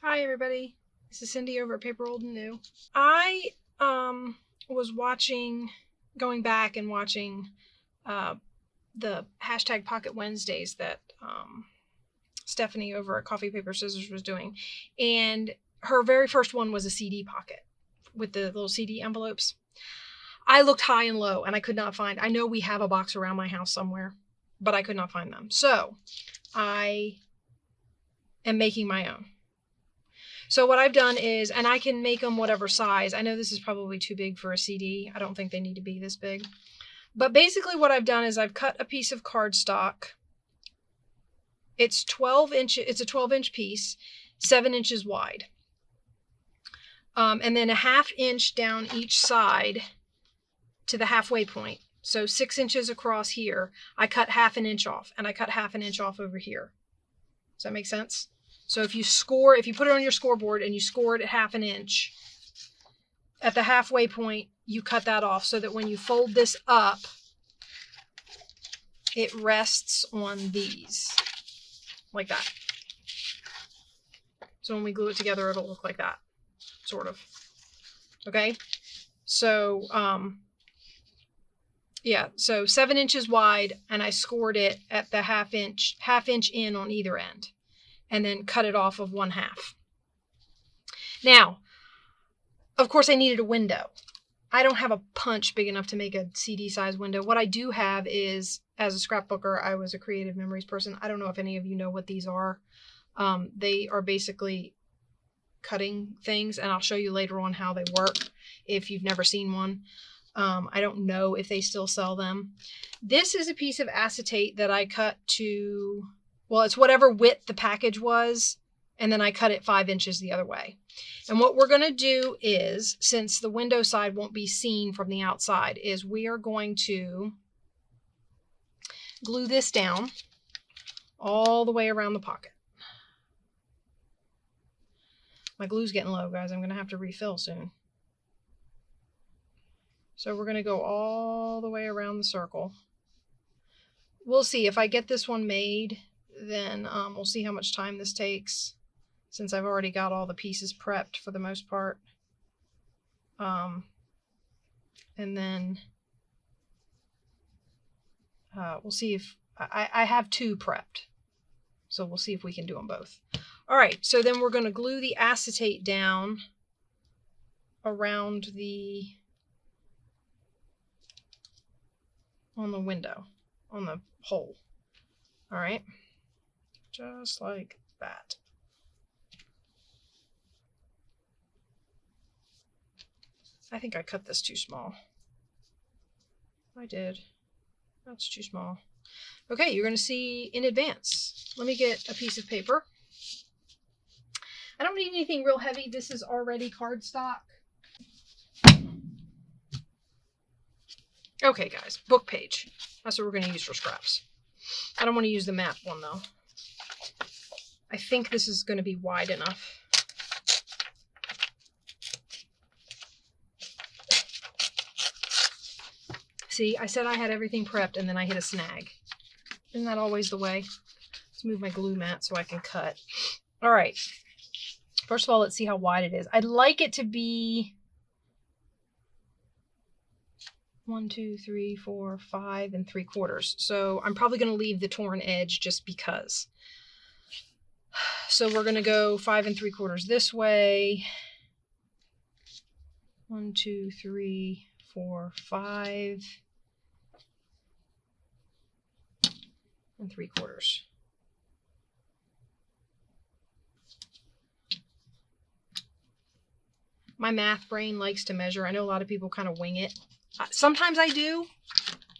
Hi everybody, this is Cindy over at paper.old.new. I was going back and watching the hashtag Pocket Wednesdays that Stephani over at Coffee Paper Scissors was doing, and her very first one was a CD pocket with the little CD envelopes. I looked high and low and I could not find. I know we have a box around my house somewhere, but I could not find them. So I am making my own. So what I've done is, and I can make them whatever size. I know this is probably too big for a CD. I don't think they need to be this big. But basically what I've done is I've cut a piece of cardstock. It's 12 inches. It's a 12-inch piece, 7 inches wide. And then a 1/2 inch down each side to the halfway point. So 6 inches across here. I cut 1/2 inch off, and I cut 1/2 inch off over here. Does that make sense? So if you put it on your scoreboard and you score it at 1/2 inch, at the halfway point, you cut that off so that when you fold this up, it rests on these, like that. So when we glue it together, it'll look like that, sort of. Okay? So, yeah, so 7 inches wide, and I scored it at the 1/2 inch in on either end, and then cut it off of 1/2. Now, of course I needed a window. I don't have a punch big enough to make a CD size window. What I do have is, as a scrapbooker, I was a creative memories person. I don't know if any of you know what these are. They are basically cutting things, and I'll show you later on how they work if you've never seen one. I don't know if they still sell them. This is a piece of acetate that I cut to, well, it's whatever width the package was, and then I cut it 5 inches the other way. And what we're going to do is, since the window side won't be seen from the outside, is we are going to glue this down all the way around the pocket. My glue's getting low, guys. I'm going to have to refill soon. So we're going to go all the way around the circle. We'll see. If I get this one made, then we'll see how much time this takes, since I've already got all the pieces prepped for the most part. And then we'll see if I have 2 prepped. So we'll see if we can do them both. All right, so then we're going to glue the acetate down around on the window, on the hole. All right, just like that. I think I cut this too small. I did. That's too small. Okay, you're going to see in advance. Let me get a piece of paper. I don't need anything real heavy. This is already cardstock. Okay, guys, book page. That's what we're going to use for scraps. I don't want to use the map one, though. I think this is going to be wide enough. See, I said I had everything prepped, and then I hit a snag. Isn't that always the way? Let's move my glue mat so I can cut. All right. First of all, let's see how wide it is. I'd like it to be 1, 2, 3, 4, 5 3/4. So I'm probably going to leave the torn edge just because. So we're going to go 5 3/4 this way. 1, 2, 3, 4, 5 3/4. My math brain likes to measure. I know a lot of people kind of wing it. Sometimes I do,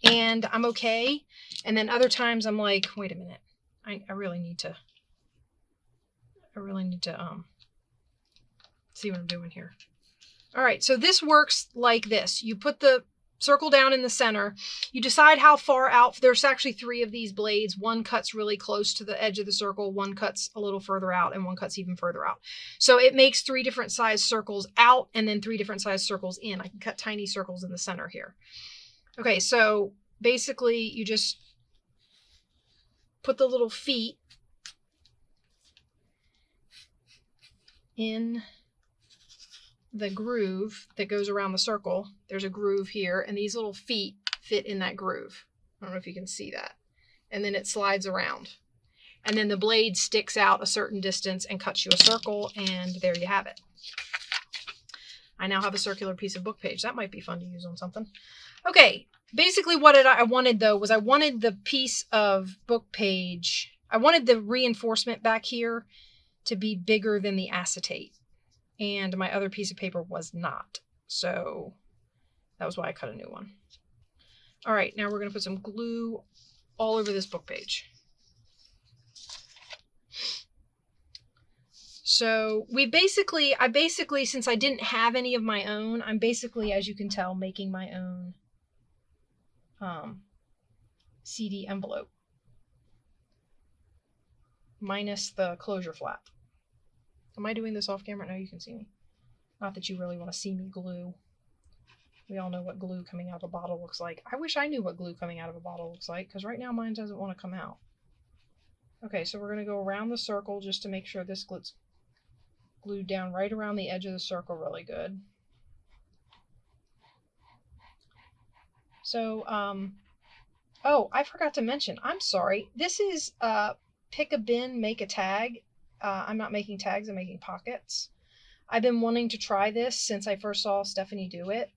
and I'm okay. And then other times I'm like, wait a minute. I really need to see what I'm doing here. All right, so this works like this. You put the circle down in the center. You decide how far out. There's actually 3 of these blades. One cuts really close to the edge of the circle, one cuts a little further out, and one cuts even further out. So it makes 3 different size circles out and then 3 different size circles in. I can cut tiny circles in the center here. Okay, so basically you just put the little feet in the groove that goes around the circle. There's a groove here, and these little feet fit in that groove. I don't know if you can see that. And then it slides around. And then the blade sticks out a certain distance and cuts you a circle, and there you have it. I now have a circular piece of book page. That might be fun to use on something. Okay, basically what I wanted, though, was I wanted the piece of book page, I wanted the reinforcement back here to be bigger than the acetate. And my other piece of paper was not. So that was why I cut a new one. All right, now we're going to put some glue all over this book page. So I basically, since I didn't have any of my own, I'm basically, as you can tell, making my own CD envelope. Minus the closure flap. Am I doing this off camera? No, you can see me. Not that you really want to see me glue. We all know what glue coming out of a bottle looks like. I wish I knew what glue coming out of a bottle looks like, because right now mine doesn't want to come out. Okay, so we're going to go around the circle just to make sure this glue's glued down right around the edge of the circle really good. So, oh, I forgot to mention, I'm sorry. This is pick a bin, make a tag. I'm not making tags, I'm making pockets. I've been wanting to try this since I first saw Stephani do it.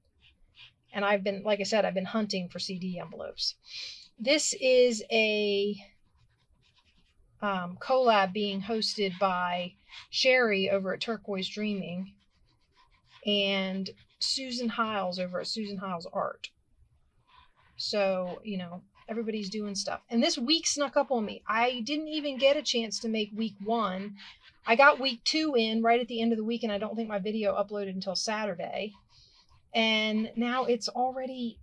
And I've been, like I said, I've been hunting for CD envelopes. This is a collab being hosted by Sheree over at Turquoise Dreaming and Susan Hiles over at Susan Hiles Art. So, you know, everybody's doing stuff. And this week snuck up on me. I didn't even get a chance to make week 1. I got week 2 in right at the end of the week, and I don't think my video uploaded until Saturday. And now it's already,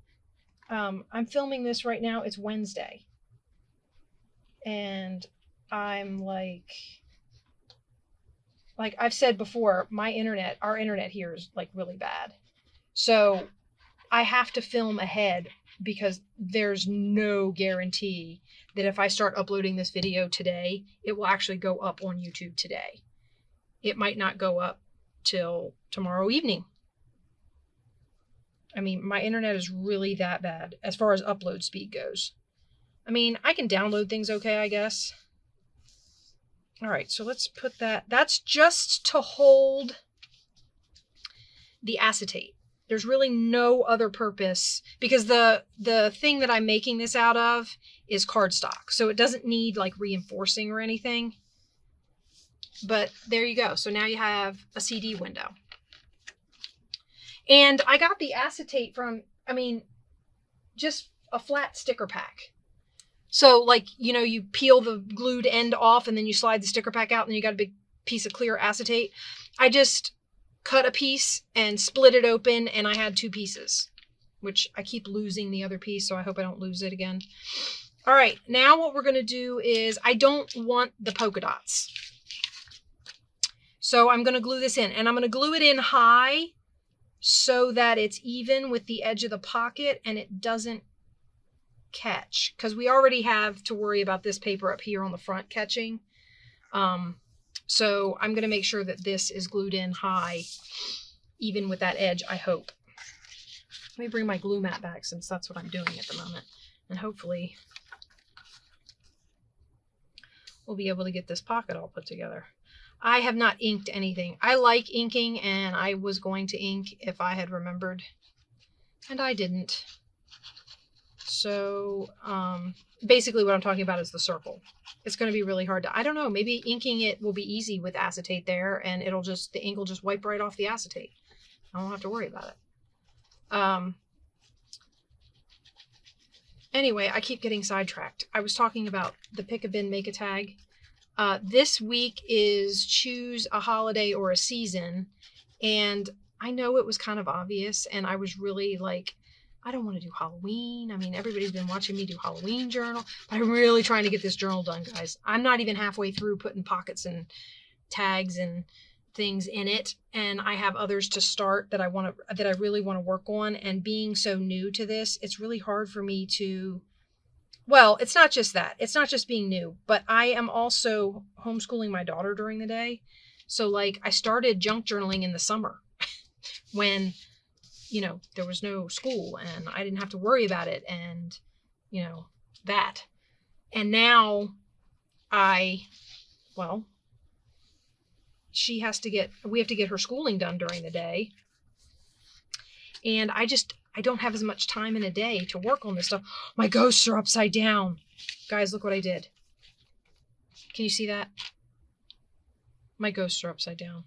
I'm filming this right now. It's Wednesday. And I'm like I've said before, our internet here is like really bad. So I have to film ahead because there's no guarantee that if I start uploading this video today, it will actually go up on YouTube today. It might not go up till tomorrow evening. I mean, my internet is really that bad as far as upload speed goes. I mean, I can download things okay, I guess. All right, so let's put that. That's just to hold the acetate. There's really no other purpose because the thing that I'm making this out of is cardstock. So it doesn't need like reinforcing or anything. But there you go. So now you have a CD window. And I got the acetate from, I mean, just a flat sticker pack. So like, you know, you peel the glued end off and then you slide the sticker pack out and you got a big piece of clear acetate. I just cut a piece and split it open and I had 2 pieces, which I keep losing the other piece. So I hope I don't lose it again. All right. Now what we're going to do is I don't want the polka dots. So I'm going to glue this in and I'm going to glue it in high so that it's even with the edge of the pocket and it doesn't catch, because we already have to worry about this paper up here on the front catching. So I'm going to make sure that this is glued in high, even with that edge, I hope. Let me bring my glue mat back since that's what I'm doing at the moment. And hopefully we'll be able to get this pocket all put together. I have not inked anything. I like inking and I was going to ink if I had remembered, and I didn't. So basically what I'm talking about is the circle. It's going to be really hard to, I don't know, maybe inking it will be easy with acetate there and it'll just, the ink will just wipe right off the acetate. I won't have to worry about it. Anyway, I keep getting sidetracked. I was talking about the pick a bin, make a tag. This week is choose a holiday or a season. And I know it was kind of obvious and I was really like, I don't want to do Halloween. I mean, everybody's been watching me do Halloween journal, but I'm really trying to get this journal done, guys. I'm not even halfway through putting pockets and tags and things in it. And I have others to start that I really want to work on. And being so new to this, it's really hard for me to, well, it's not just that. It's not just being new, but I am also homeschooling my daughter during the day. So like I started junk journaling in the summer when, you know, there was no school and I didn't have to worry about it and, you know, that. And now well, we have to get her schooling done during the day. And I don't have as much time in a day to work on this stuff. My ghosts are upside down. Guys, look what I did. Can you see that? My ghosts are upside down.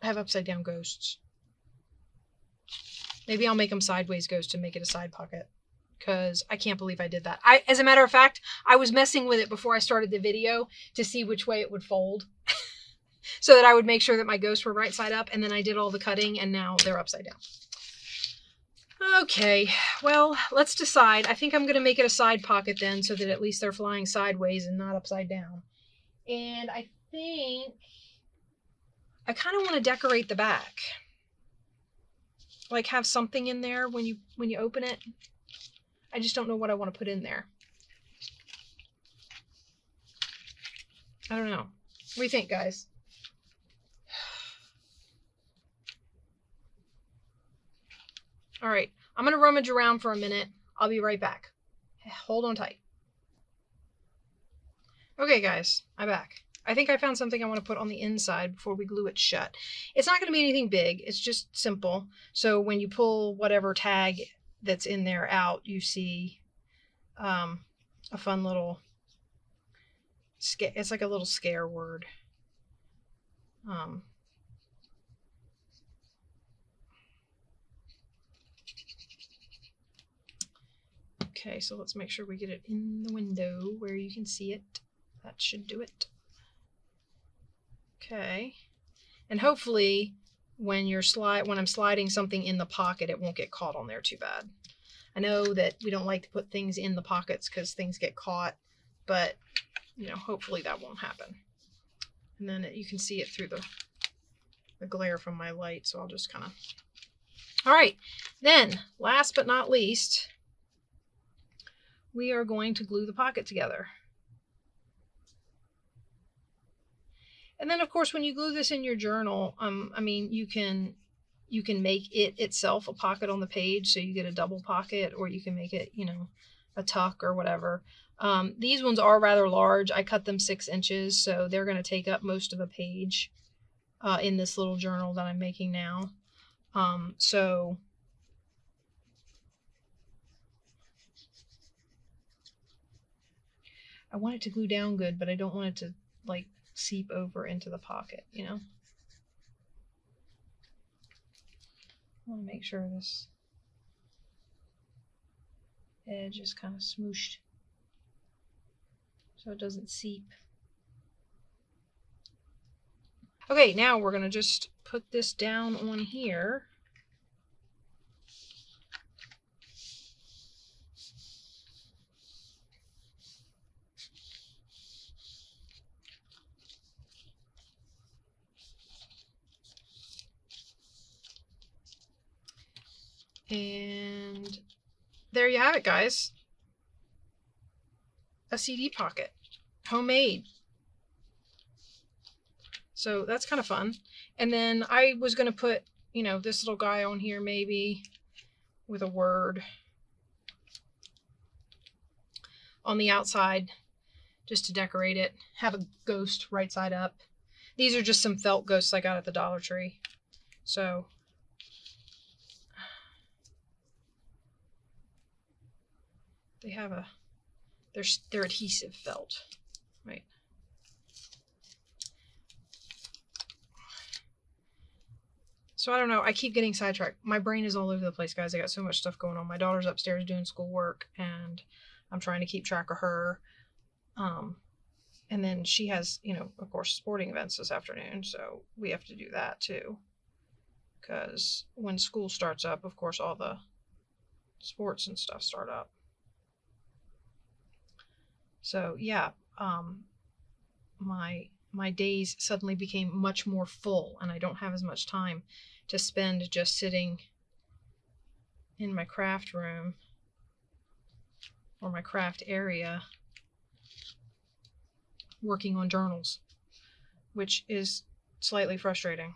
I have upside down ghosts. Maybe I'll make them sideways ghosts and make it a side pocket. Because I can't believe I did that. As a matter of fact, I was messing with it before I started the video to see which way it would fold. So that I would make sure that my ghosts were right side up. And then I did all the cutting and now they're upside down. Okay, well, let's decide. I think I'm going to make it a side pocket then so that at least they're flying sideways and not upside down. And I think I kind of want to decorate the back. Like have something in there when you open it. I just don't know what I want to put in there. I don't know. What do you think, guys? All right, I'm going to rummage around for a minute. I'll be right back. Hold on tight. Okay, guys, I'm back. I think I found something I want to put on the inside before we glue it shut. It's not going to be anything big. It's just simple. So when you pull whatever tag that's in there out, you see a fun little, it's like a little scare word. Okay, so let's make sure we get it in the window where you can see it. That should do it. Okay. And hopefully when I'm sliding something in the pocket, it won't get caught on there too bad. I know that we don't like to put things in the pockets because things get caught, but you know, hopefully that won't happen. And then you can see it through the glare from my light, so I'll just kind of... All right, then last but not least, we are going to glue the pocket together. And then of course, when you glue this in your journal, I mean, you can make it itself a pocket on the page, so you get a double pocket, or you can make it, you know, a tuck or whatever. These ones are rather large. I cut them 6 inches, so they're going to take up most of a page in this little journal that I'm making now. So I want it to glue down good, but I don't want it to like seep over into the pocket, you know? I want to make sure this edge is kind of smooshed so it doesn't seep. Okay, now we're going to just put this down on here. And there you have it, guys. A CD pocket, homemade. So that's kind of fun. And then I was going to put, you know, this little guy on here maybe with a word on the outside just to decorate it. Have a ghost right side up. These are just some felt ghosts I got at the Dollar Tree. So they have they're adhesive felt, right? So I don't know. I keep getting sidetracked. My brain is all over the place, guys. I got so much stuff going on. My daughter's upstairs doing schoolwork, and I'm trying to keep track of her. And then she has, you know, of course, sporting events this afternoon, so we have to do that too. Because when school starts up, of course, all the sports and stuff start up. So yeah, my days suddenly became much more full, and I don't have as much time to spend just sitting in my craft room or my craft area working on journals. which is slightly frustrating.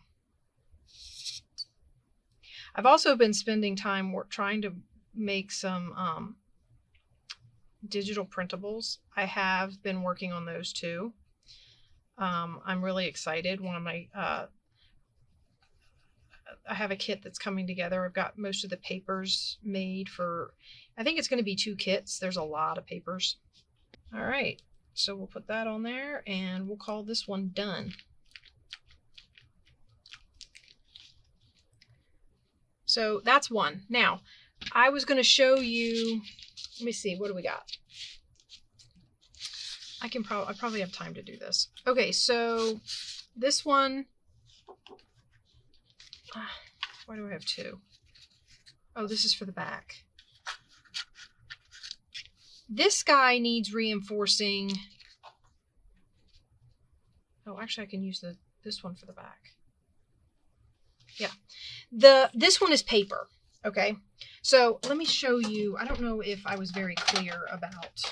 I've also been spending time trying to make some digital printables. I have been working on those too. I'm really excited. One of my I have a kit that's coming together. I've got most of the papers made for, I think it's going to be 2 kits. There's a lot of papers. All right, so we'll put that on there and we'll call this one done. So that's one. Now, I was going to show you, let me see, what do we got? I probably have time to do this. Okay, so this one, why do I have 2? Oh, this is for the back. This guy needs reinforcing. Oh, actually I can use this one for the back. Yeah. This one is paper. Okay. So let me show you. I don't know if I was very clear about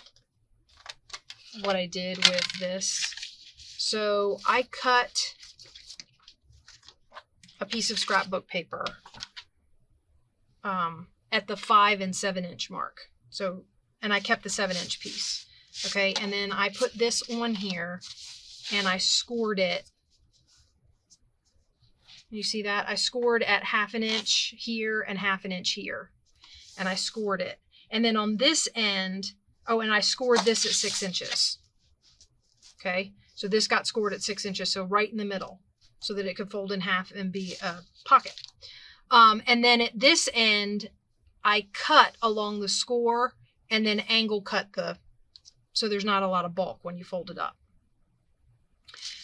what I did with this. So I cut a piece of scrapbook paper at the 5 and 7 inch mark. So, and I kept the 7-inch piece. Okay. And then I put this on here and I scored it. You see that? I scored at 1/2 inch here and 1/2 inch here. And I scored it. And then on this end, oh, and I scored this at 6 inches. Okay. So this got scored at 6 inches. So right in the middle so that it could fold in half and be a pocket. And then at this end, I cut along the score and then angle cut so there's not a lot of bulk when you fold it up.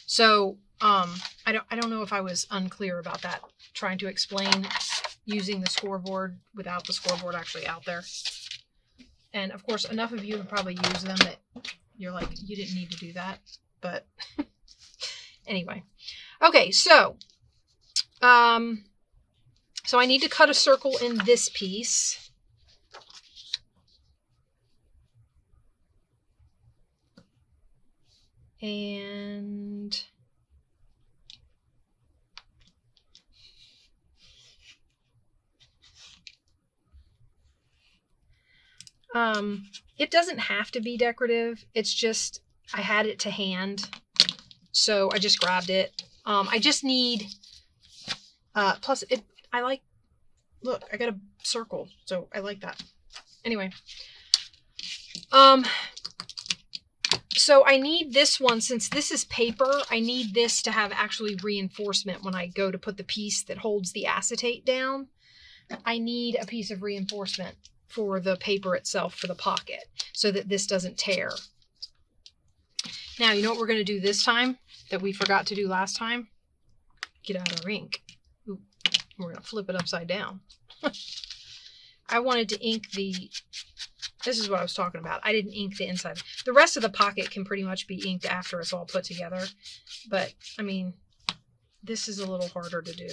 So, I don't know if I was unclear about that, trying to explain using the scoreboard without the scoreboard actually out there. And of course, enough of you have probably used them that you're like, you didn't need to do that. But anyway. Okay, so I need to cut a circle in this piece. And it doesn't have to be decorative. It's just, I had it to hand, so I just grabbed it. I just need, plus I like, look, I got a circle, so I like that. Anyway, so I need this one, since this is paper, I need this to have actually reinforcement when I go to put the piece that holds the acetate down. I need a piece of reinforcement for the paper itself, for the pocket, so that this doesn't tear. Now, you know what we're going to do this time that we forgot to do last time? Get out our ink. Ooh, we're going to flip it upside down. I wanted to ink this is what I was talking about. I didn't ink the inside. The rest of the pocket can pretty much be inked after it's all put together. But, I mean, this is a little harder to do.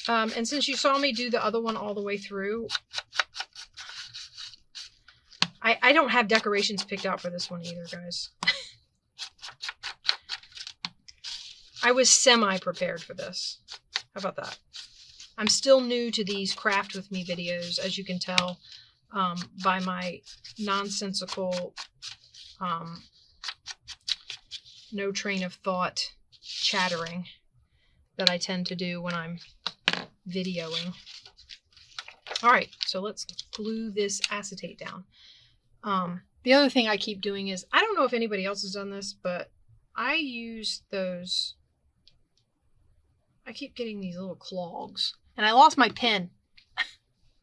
And since you saw me do the other one all the way through, I don't have decorations picked out for this one either, guys. I was semi-prepared for this. How about that? I'm still new to these craft with me videos, as you can tell by my nonsensical, no train of thought chattering that I tend to do when I'm videoing. All right, so let's glue this acetate down. The other thing I keep doing is, I don't know if anybody else has done this, but I use those, I keep getting these little clogs, and I lost my pen.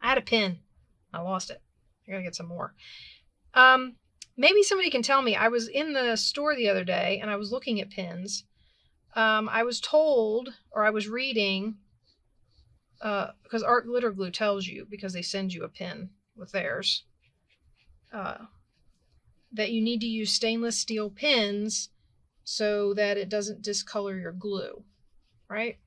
I had a pen, I lost it. I gotta get some more. Maybe somebody can tell me. I was in the store the other day and I was looking at pens. I was told, or I was reading, because Art Glitter Glue tells you, because they send you a pin with theirs, that you need to use stainless steel pins so that it doesn't discolor your glue, right?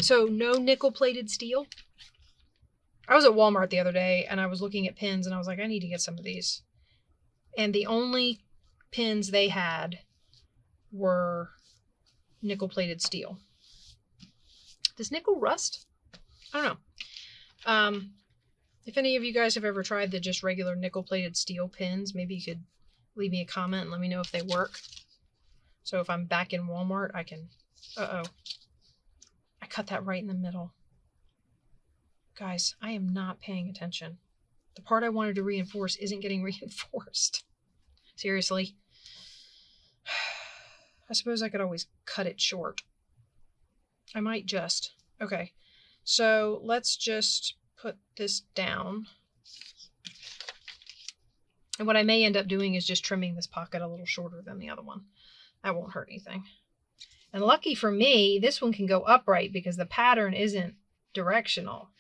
So no nickel-plated steel. I was at Walmart the other day and I was looking at pins and I was like, I need to get some of these. And the only pins they had were nickel-plated steel. Does nickel rust? I don't know. If any of you guys have ever tried the just regular nickel-plated steel pins, maybe you could leave me a comment and let me know if they work. So if I'm back in Walmart, I can... Uh-oh. I cut that right in the middle. Guys, I am not paying attention. The part I wanted to reinforce isn't getting reinforced. Seriously. I suppose I could always cut it short. I might just. Okay. So let's just put this down. And what I may end up doing is just trimming this pocket a little shorter than the other one. That won't hurt anything. And lucky for me, this one can go upright because the pattern isn't directional.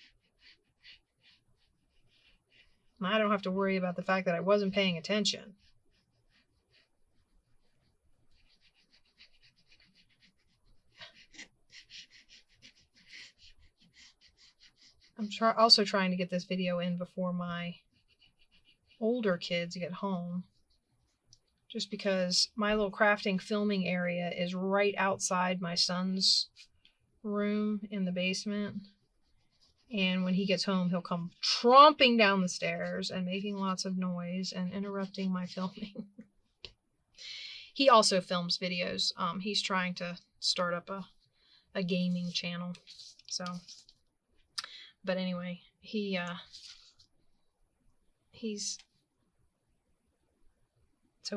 And I don't have to worry about the fact that I wasn't paying attention. I'm also trying to get this video in before my older kids get home. Just because my little crafting filming area is right outside my son's room in the basement. And when he gets home, he'll come tromping down the stairs and making lots of noise and interrupting my filming. He also films videos. He's trying to start up a gaming channel. But anyway, he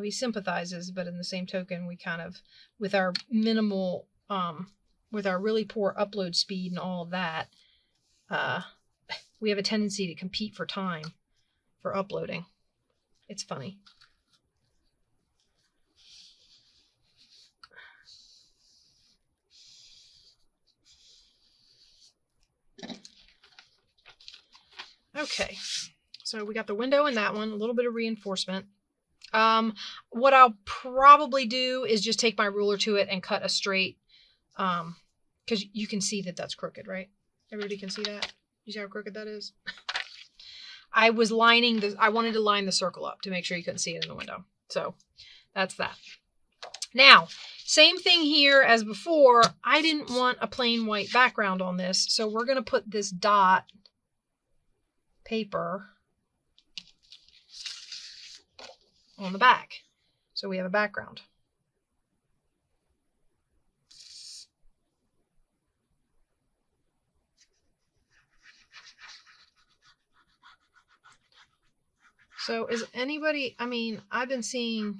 sympathizes, but in the same token, we kind of, with our minimal, with our really poor upload speed and all of that, we have a tendency to compete for time for uploading. It's funny. Okay, so we got the window in that one, a little bit of reinforcement. What I'll probably do is just take my ruler to it and cut a straight, because you can see that that's crooked, right? Everybody can see that? You see how crooked that is? I wanted to line the circle up to make sure you couldn't see it in the window. So that's that. Now, same thing here as before. I didn't want a plain white background on this, so we're going to put this dot paper on the back. So we have a background. So is anybody, I mean, I've been seeing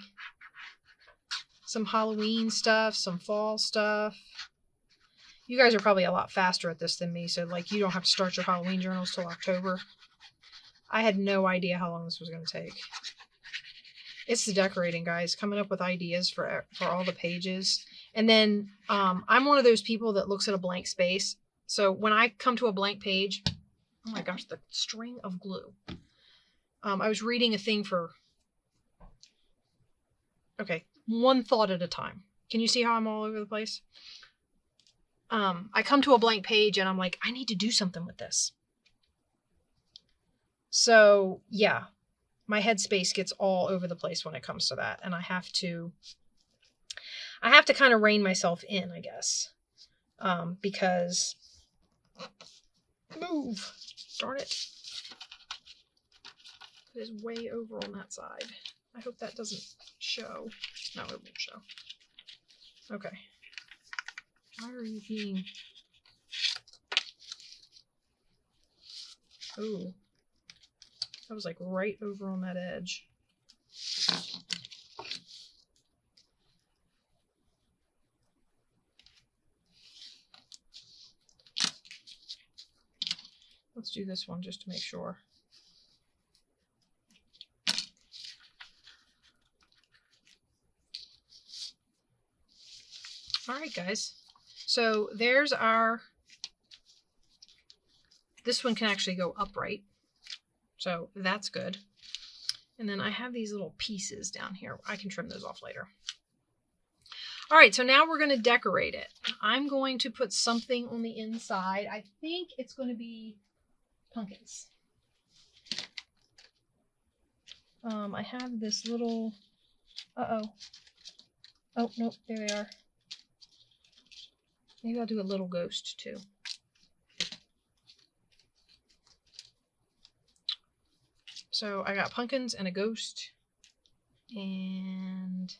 some Halloween stuff, some fall stuff. You guys are probably a lot faster at this than me, so like you don't have to start your Halloween journals till October. I had no idea how long this was going to take. It's the decorating, guys, coming up with ideas for all the pages. And then I'm one of those people that looks at a blank space. So when I come to a blank page, oh my gosh, the string of glue. I was reading a thing for, okay, one thought at a time. Can you see how I'm all over the place? I come to a blank page and I'm like, I need to do something with this. So yeah, my headspace gets all over the place when it comes to that. And I have to kind of rein myself in, I guess. Because, move, darn it. It is way over on that side. I hope that doesn't show. No, it won't show. Okay. Why are you being... Ooh. That was like right over on that edge. Let's do this one just to make sure. All right, guys. So there's our... This one can actually go upright. So that's good. And then I have these little pieces down here. I can trim those off later. All right, so now we're going to decorate it. I'm going to put something on the inside. I think it's going to be pumpkins. I have this little, oh, nope, there they are. Maybe I'll do a little ghost too. So I got pumpkins and a ghost, and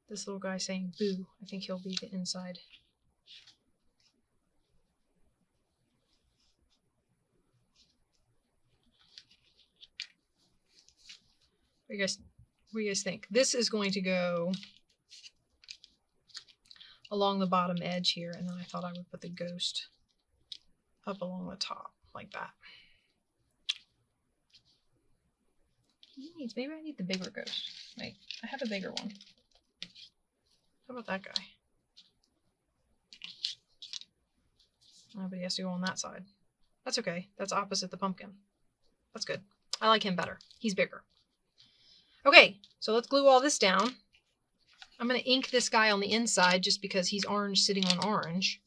this little guy saying boo. I think he'll be the inside. What do you guys think? This is going to go along the bottom edge here, and then I thought I would put the ghost up along the top like that. Maybe I need the bigger ghost. Wait, I have a bigger one. How about that guy? Oh, but he has to go on that side. That's okay. That's opposite the pumpkin. That's good. I like him better. He's bigger. Okay, so let's glue all this down. I'm going to ink this guy on the inside just because he's orange sitting on orange.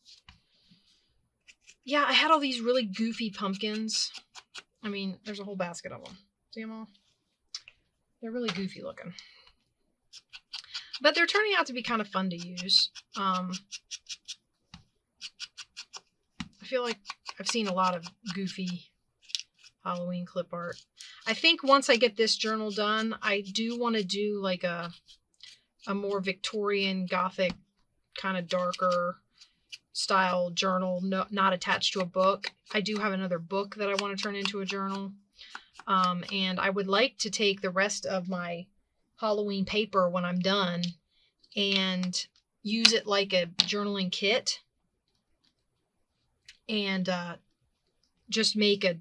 Yeah, I had all these really goofy pumpkins. I mean, there's a whole basket of them. See them all? They're really goofy looking. But they're turning out to be kind of fun to use. I feel like I've seen a lot of goofy Halloween clip art. I think once I get this journal done, I do want to do like a more Victorian Gothic kind of darker style journal, not attached to a book. I do have another book that I want to turn into a journal. And I would like to take the rest of my Halloween paper when I'm done and use it like a journaling kit and just make a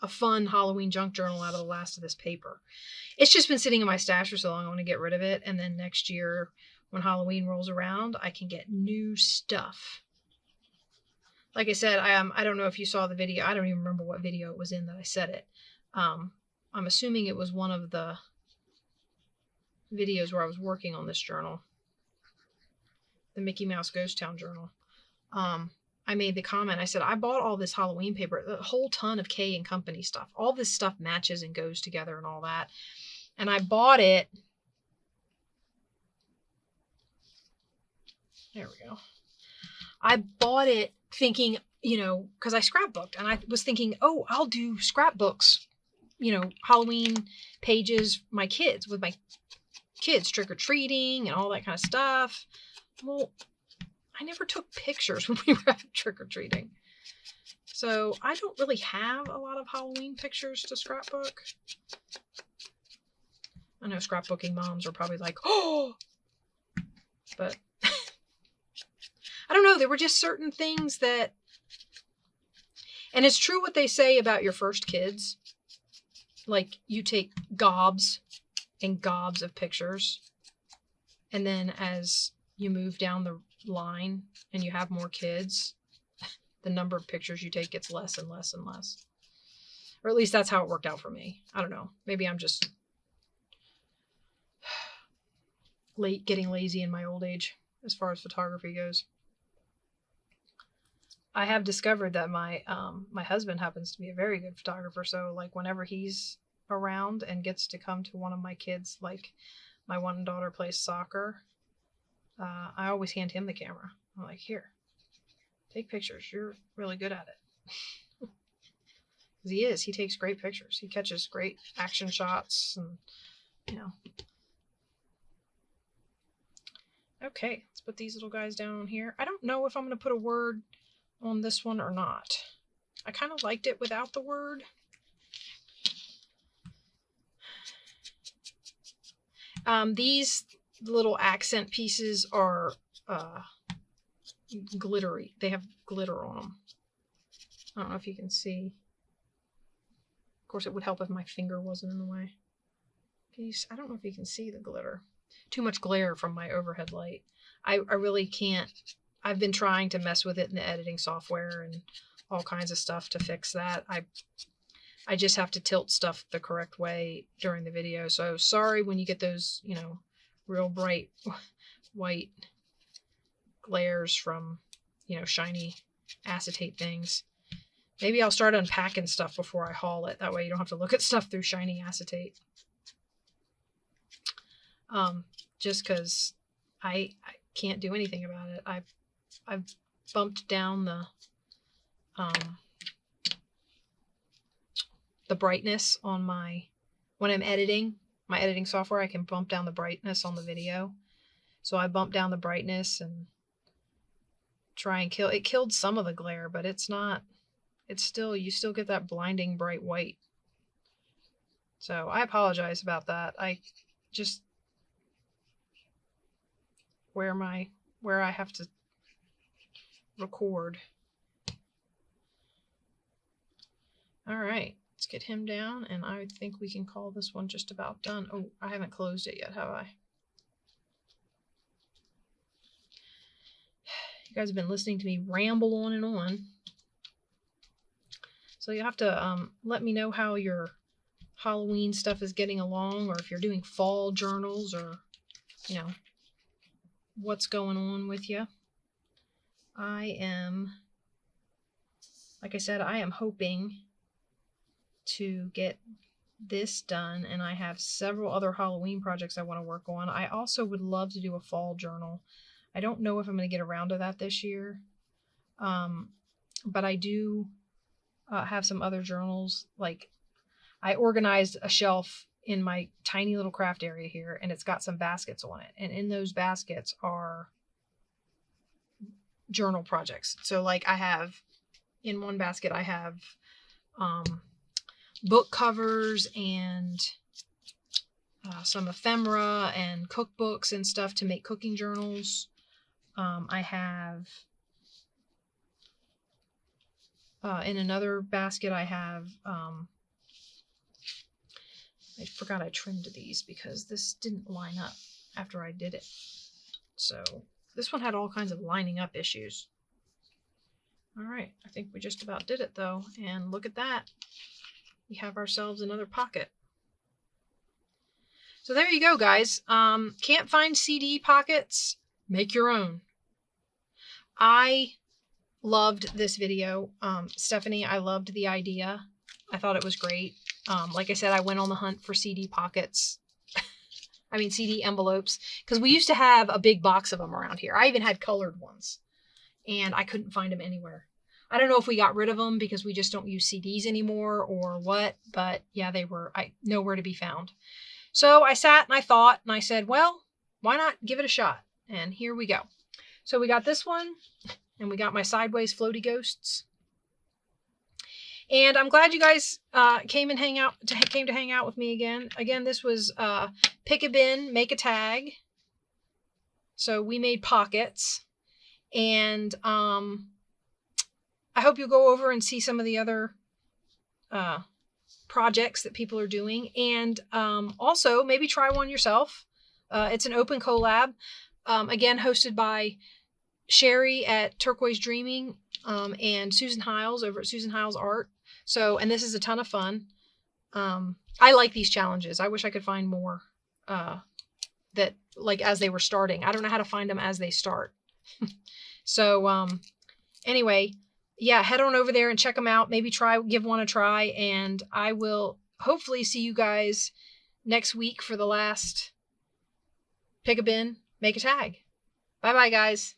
fun Halloween junk journal out of the last of this paper. It's just been sitting in my stash for so long, I want to get rid of it. And then next year, when Halloween rolls around, I can get new stuff. Like I said, I don't know if you saw the video. I don't even remember what video it was in that I said it. I'm assuming it was one of the videos where I was working on this journal. The Mickey Mouse Ghost Town journal. I made the comment. I said, I bought all this Halloween paper, a whole ton of K and Company stuff. All this stuff matches and goes together and all that. And I bought it. There we go. I bought it thinking, because I scrapbooked, and I was thinking, oh, I'll do scrapbooks, Halloween pages, with my kids trick-or-treating and all that kind of stuff. Well, I never took pictures when we were trick-or-treating. So I don't really have a lot of Halloween pictures to scrapbook. I know scrapbooking moms are probably like, oh, but I don't know. There were just certain things that, and it's true what they say about your first kids. Like you take gobs and gobs of pictures. And then as you move down the line and you have more kids, the number of pictures you take gets less and less and less. Or at least that's how it worked out for me. I don't know. Maybe I'm just getting lazy in my old age as far as photography goes. I have discovered that my husband happens to be a very good photographer. So like whenever he's around and gets to come to one of my kids, like my one daughter plays soccer, I always hand him the camera. I'm like, here, take pictures. You're really good at it. Because he takes great pictures. He catches great action shots and, Okay, let's put these little guys down here. I don't know if I'm going to put a word on this one or not. I kind of liked it without the word. These little accent pieces are glittery. They have glitter on them. I don't know if you can see. Of course, it would help if my finger wasn't in the way. I don't know if you can see the glitter. Too much glare from my overhead light. I really can't. I've been trying to mess with it in the editing software and all kinds of stuff to fix that. I just have to tilt stuff the correct way during the video. So sorry when you get those, real bright white glares from you know, shiny acetate things. Maybe I'll start unpacking stuff before I haul it. That way you don't have to look at stuff through shiny acetate. Just because I can't do anything about it. I've bumped down the brightness on when I'm editing my editing software. I can bump down the brightness on the video. So I bumped down the brightness and try and it killed some of the glare, but it's still, you still get that blinding bright white. So I apologize about that. I just, where I have to record. All right, let's get him down, and I think we can call this one just about done. Oh, I haven't closed it yet, have I? You guys have been listening to me ramble on and on. So you have to let me know how your Halloween stuff is getting along, or if you're doing fall journals, or, you know, what's going on with you. I am, like I said, I am hoping to get this done, and I have several other Halloween projects I want to work on. I also would love to do a fall journal. I don't know if I'm going to get around to that this year, but I do have some other journals. Like, I organized a shelf in my tiny little craft area here, and it's got some baskets on it, and in those baskets are journal projects. So like, I have in one basket, I have book covers and some ephemera and cookbooks and stuff to make cooking journals. I have in another basket, I have I forgot I trimmed these because this didn't line up after I did it. So this one had all kinds of lining up issues. All right, I think we just about did it though. And look at that. We have ourselves another pocket. So there you go, guys. Can't find CD pockets? Make your own. I loved this video. Stephanie, I loved the idea. I thought it was great. Like I said, I went on the hunt for CD pockets. I mean, CD envelopes. Because we used to have a big box of them around here. I even had colored ones. And I couldn't find them anywhere. I don't know if we got rid of them because we just don't use CDs anymore or what. But yeah, they were nowhere to be found. So I sat and I thought, and I said, well, why not give it a shot? And here we go. So we got this one, and we got my sideways floaty ghosts. And I'm glad you guys came to hang out with me again. Again, this was Pick a Bin, Make a Tag. So we made pockets. And I hope you'll go over and see some of the other projects that people are doing. And also, maybe try one yourself. It's an open collab. Again, hosted by Sheree at Turquoise Dreaming and Susan Hiles over at Susan Hiles Art. So, and this is a ton of fun. I like these challenges. I wish I could find more that, like, as they were starting. I don't know how to find them as they start. So, anyway, yeah, head on over there and check them out. Maybe give one a try. And I will hopefully see you guys next week for the last Pick a Bin, Make a Tag. Bye-bye, guys.